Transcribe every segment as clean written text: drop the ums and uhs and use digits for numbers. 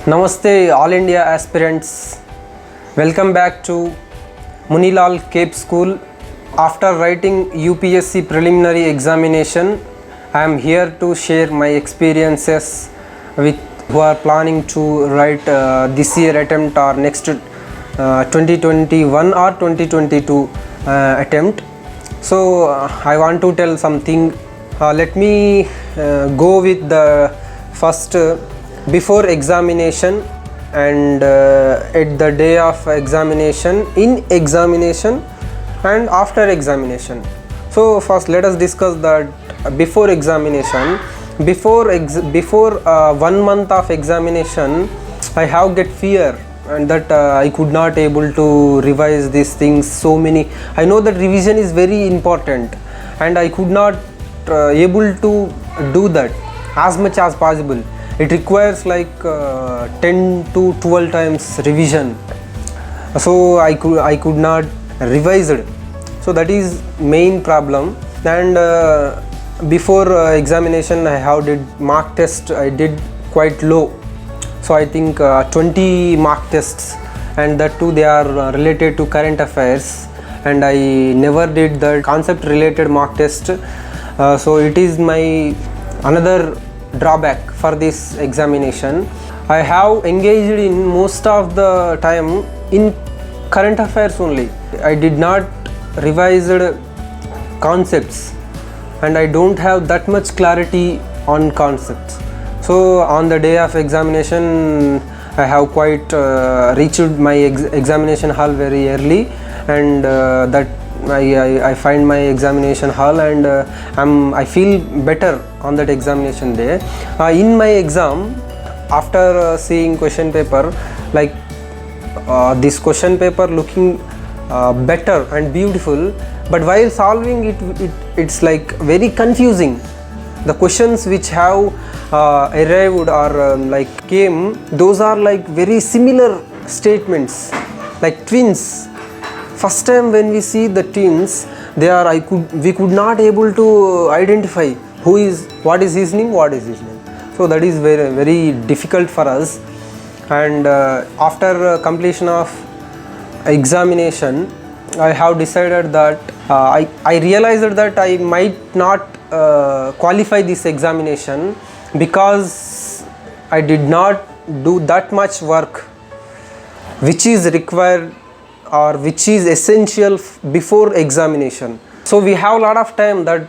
Namaste, All India aspirants. Welcome back to Munilal Cape School. After writing UPSC preliminary examination, I am here to share my experiences with who are planning to write this year attempt or next 2021 or 2022 attempt. So I want to tell something. Let me go with the first before examination and at the day of examination, in examination and after examination. So first let us discuss that before examination. Before 1 month of examination, I have get fear and that I could not able to revise these things. So many, I know that revision is very important and I could not able to do that as much as possible. It requires like 10 to 12 times revision, so I could not revise it. So that is main problem. And before examination I have did mark test. I did quite low, so I think 20 mark tests, and that too they are related to current affairs, and I never did the concept related mark test. So it is my another drawback for this examination. I have engaged in most of the time in current affairs only. I did not revise concepts and I don't have that much clarity on concepts. So on the day of examination I have quite reached my examination hall very early, and that I find my examination hall and I feel better on that examination day. In my exam, after seeing question paper, like this question paper looking better and beautiful, but while solving it, it's like very confusing. The questions which have arrived or like came, those are like very similar statements, like twins. First time when we see the twins, they are we could not able to identify what is his name. So that is very very difficult for us. And after completion of examination, I have decided that I realized that I might not qualify this examination because I did not do that much work which is required or which is essential before examination. So we have a lot of time, that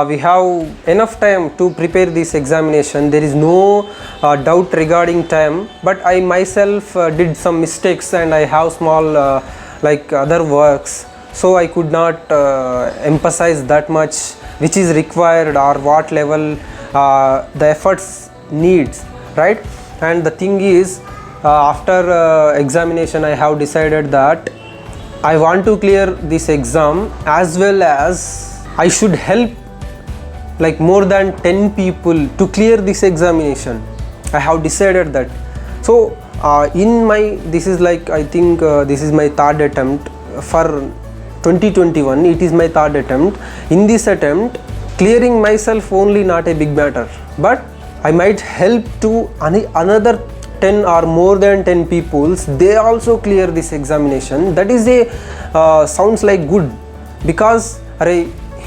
we have enough time to prepare this examination. There is no doubt regarding time, but I myself did some mistakes and I have small like other works, so I could not emphasize that much which is required or what level the efforts needs, right? And the thing is, after examination I have decided that I want to clear this exam, as well as I should help like more than 10 people to clear this examination. I have decided that. So in my, this is like, I think this is my third attempt for 2021. It is my third attempt. In this attempt, clearing myself only not a big matter, but I might help to another 10 or more than 10 peoples, they also clear this examination. That is a sounds like good, because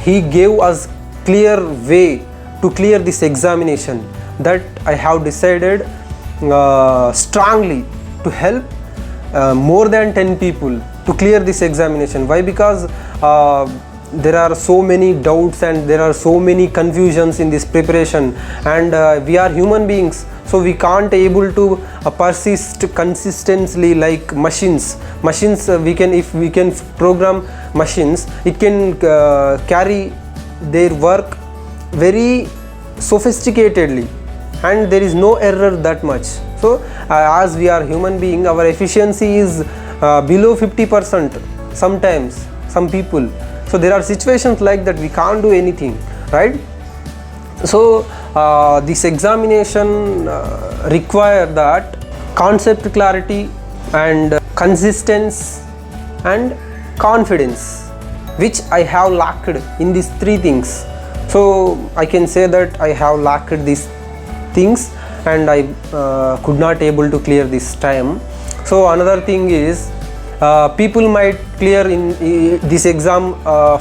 he gave us clear way to clear this examination. That I have decided strongly to help more than 10 people to clear this examination. Why? Because there are so many doubts and there are so many confusions in this preparation, and we are human beings, so we can't able to persist consistently like machines. We can, if we can program machines, it can carry their work very sophisticatedly and there is no error that much. So as we are human being, our efficiency is below 50% sometimes, some people. So there are situations like that we can't do anything, right? So this examination require that concept clarity and consistency and confidence, which I have lacked in these three things. So I can say that I have lacked these things, and I could not able to clear this time. So another thing is people might clear in this exam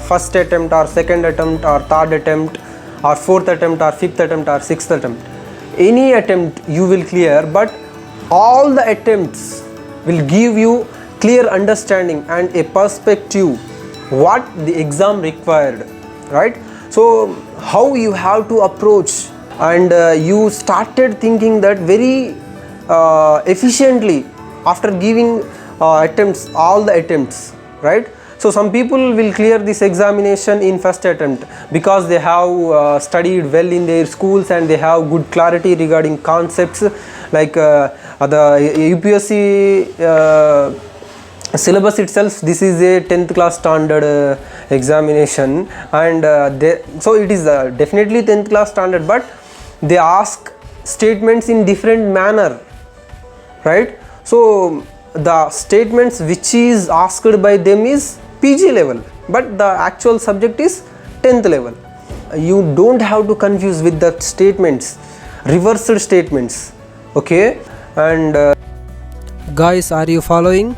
first attempt or second attempt or third attempt or fourth attempt or fifth attempt or sixth attempt. Any attempt you will clear, but all the attempts will give you clear understanding and a perspective what the exam required, right? So how you have to approach, and you started thinking that very efficiently after giving attempts, all the attempts, right? So some people will clear this examination in first attempt because they have studied well in their schools and they have good clarity regarding concepts like the UPSC syllabus itself. This is a 10th class standard examination, and so it is definitely 10th class standard, but they ask statements in different manner, right? So the statements which is asked by them is PG level, but the actual subject is 10th level. You don't have to confuse with the statements, reversed statements, okay? And guys, are you following?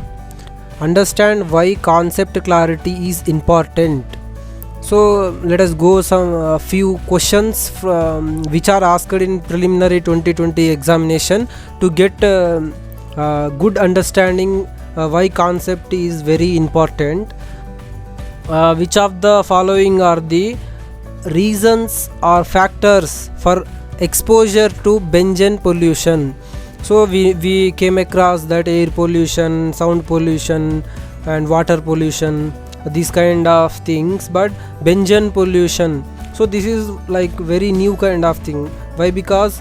Understand why concept clarity is important. So let us go some few questions from which are asked in preliminary 2020 examination to get good understanding why concept is very important. Which of the following are the reasons or factors for exposure to benzene pollution? So we came across that air pollution, sound pollution and water pollution, these kind of things, but benzene pollution, so this is like very new kind of thing. Why? Because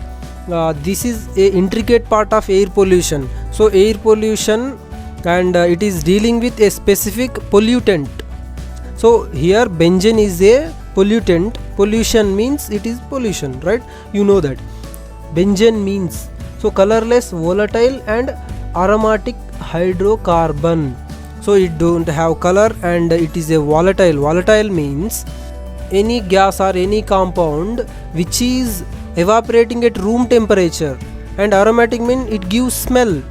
this is a intricate part of air pollution. So air pollution, and it is dealing with a specific pollutant. So here benzene is a pollutant. Pollution means it is pollution, right? You know that. Benzene means so colorless, volatile and aromatic hydrocarbon. So it don't have color and it is a volatile. Volatile means any gas or any compound which is evaporating at room temperature, and aromatic means it gives smell.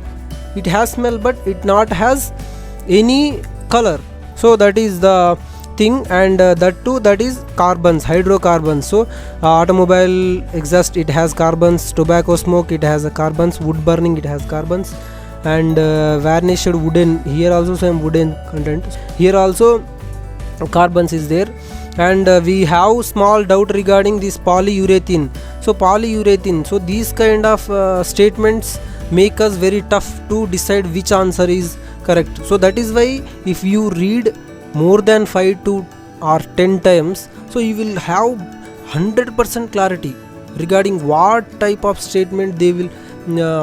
It has smell but it not has any color. So that is the thing, and that too, that is carbons, hydrocarbons. So automobile exhaust, it has carbons. Tobacco smoke, it has carbons. Wood burning, it has carbons. And varnished wooden, here also some wooden content, here also carbons is there. And we have small doubt regarding this polyurethane. So polyurethane, so these kind of statements make us very tough to decide which answer is correct. So that is why if you read more than 5 to or 10 times, so you will have 100% clarity regarding what type of statement they will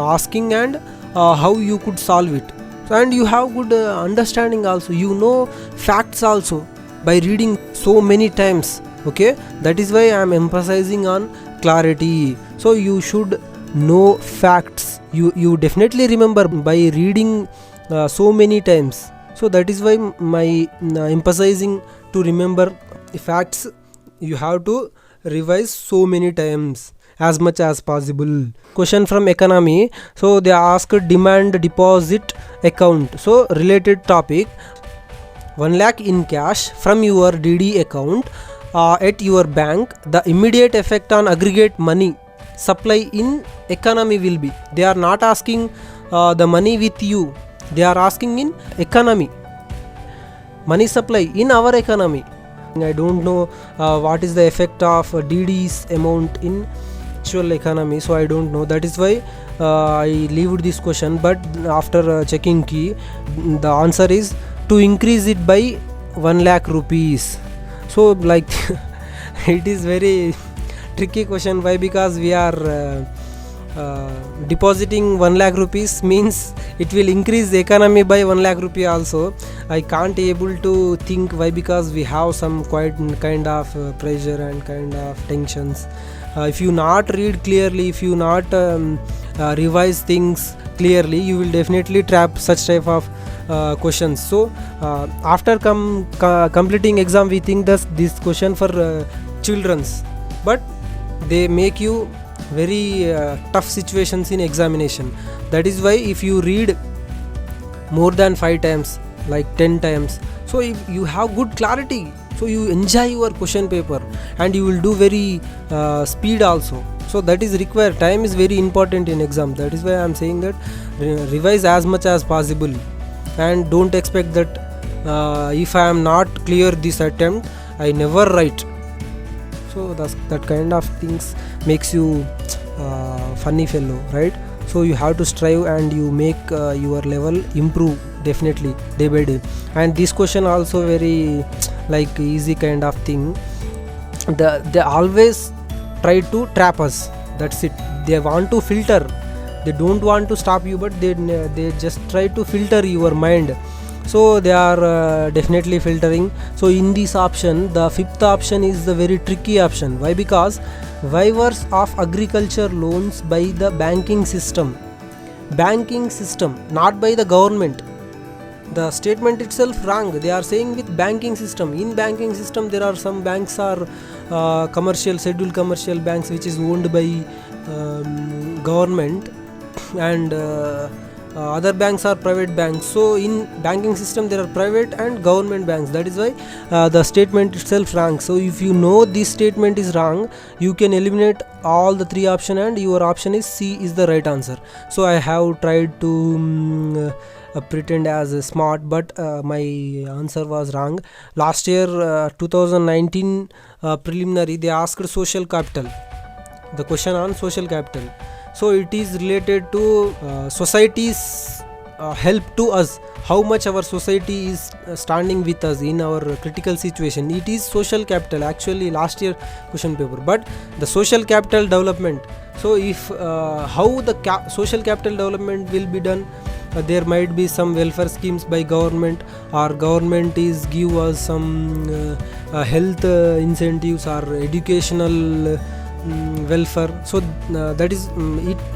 asking, and how you could solve it. And you have good understanding also, you know facts also by reading so many times, okay? That is why I am emphasizing on clarity. So you should know facts. You definitely remember by reading so many times. So that is why my emphasizing to remember facts. You have to revise so many times as much as possible. Question from economy. So they ask demand deposit account. So related topic, 1 lakh in cash from your DD account at your bank. The immediate effect on aggregate money supply in economy will be. They are not asking the money with you. They are asking in economy, money supply in our economy. I don't know what is the effect of DD's amount in actual economy, so I don't know. That is why I leave this question. But after checking key, the answer is to increase it by 1 lakh rupees. So like it is very tricky question. Why? Because we are depositing 1 lakh rupees means it will increase the economy by 1 lakh rupee also. I can't able to think. Why? Because we have some quite kind of pressure and kind of tensions. If you not read clearly, if you not revise things clearly, you will definitely trap such type of questions. So after completing exam, we think that this question for children's, but they make you very tough situations in examination. That is why if you read more than 5 times, like 10 times, so if you have good clarity, so you enjoy your question paper and you will do very speed also. So that is required. Time is very important in exam. That is why I am saying that revise as much as possible, and don't expect that if I am not clear this attempt, I never write. So that kind of things makes you funny fellow, right? So you have to strive and you make your level improve definitely day by day. And this question also very like easy kind of thing. They always try to trap us. That's it. They want to filter. They don't want to stop you, but they just try to filter your mind. So they are definitely filtering. So in this option, the fifth option is the very tricky option. Why? Because waivers of agriculture loans by the banking system, not by the government. The statement itself wrong. They are saying with banking system. In banking system, there are some banks are commercial, scheduled commercial banks, which is owned by government, and other banks are private banks. So in banking system there are private and government banks. That is why the statement itself wrong. So if you know this statement is wrong, you can eliminate all the 3 options and your option is C is the right answer. So I have tried to pretend as smart, but my answer was wrong. Last year 2019 preliminary, they asked social capital, the question on social capital. So it is related to society's help to us, how much our society is standing with us in our critical situation. It is social capital actually last year question paper, but the social capital development. So if how the social capital development will be done, there might be some welfare schemes by government, or government is give us some health incentives or educational welfare. So that is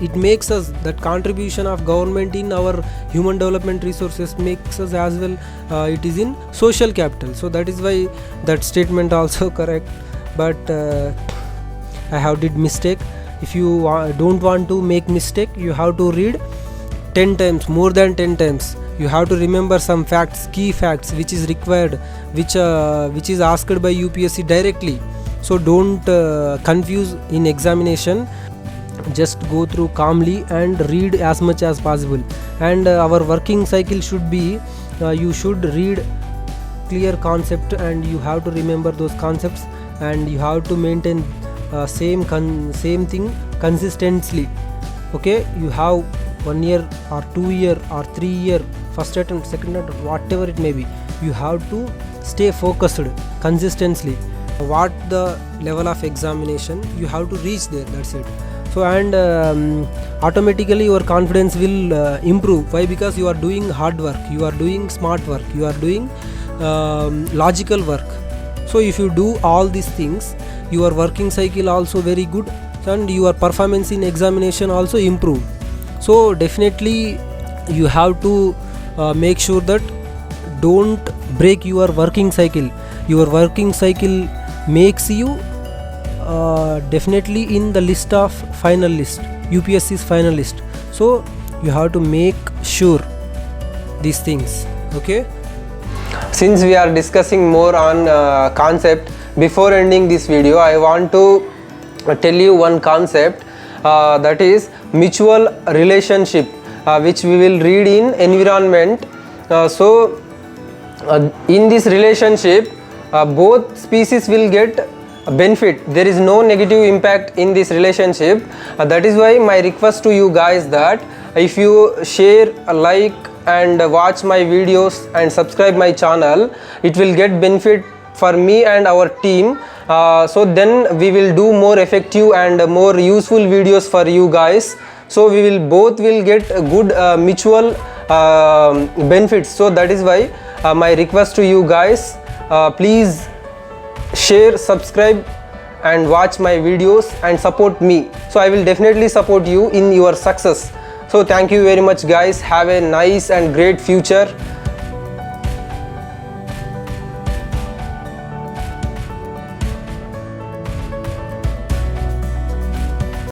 it makes us that contribution of government in our human development resources makes us as well it is in social capital. So that is why that statement also correct, but I have did mistake. If you don't want to make mistake, you have to read 10 times, more than 10 times. You have to remember some facts, key facts which is required, which is asked by UPSC directly. So don't confuse in examination. Just go through calmly and read as much as possible. And our working cycle should be you should read clear concept and you have to remember those concepts, and you have to maintain same thing consistently. Okay, you have 1 year or 2 year or 3 year, first attempt, second attempt, whatever it may be, you have to stay focused consistently. What the level of examination, you have to reach there, that's it. So and automatically your confidence will improve. Why? Because you are doing hard work, you are doing smart work, you are doing logical work. So if you do all these things, your working cycle also very good, and your performance in examination also improve. So definitely you have to make sure that don't break your working cycle. Your working cycle makes you definitely in the list of finalist, UPSC's finalist. So you have to make sure these things. Okay, since we are discussing more on concept, before ending this video I want to tell you one concept, that is mutual relationship, which we will read in environment. So in this relationship both species will get benefit. There is no negative impact in this relationship. That is why my request to you guys that if you share, like and watch my videos and subscribe my channel, it will get benefit for me and our team. So then we will do more effective and more useful videos for you guys. So we will both will get good mutual benefits. So that is why my request to you guys, please share, subscribe and watch my videos and support me. So I will definitely support you in your success. So thank you very much guys. Have a nice and great future.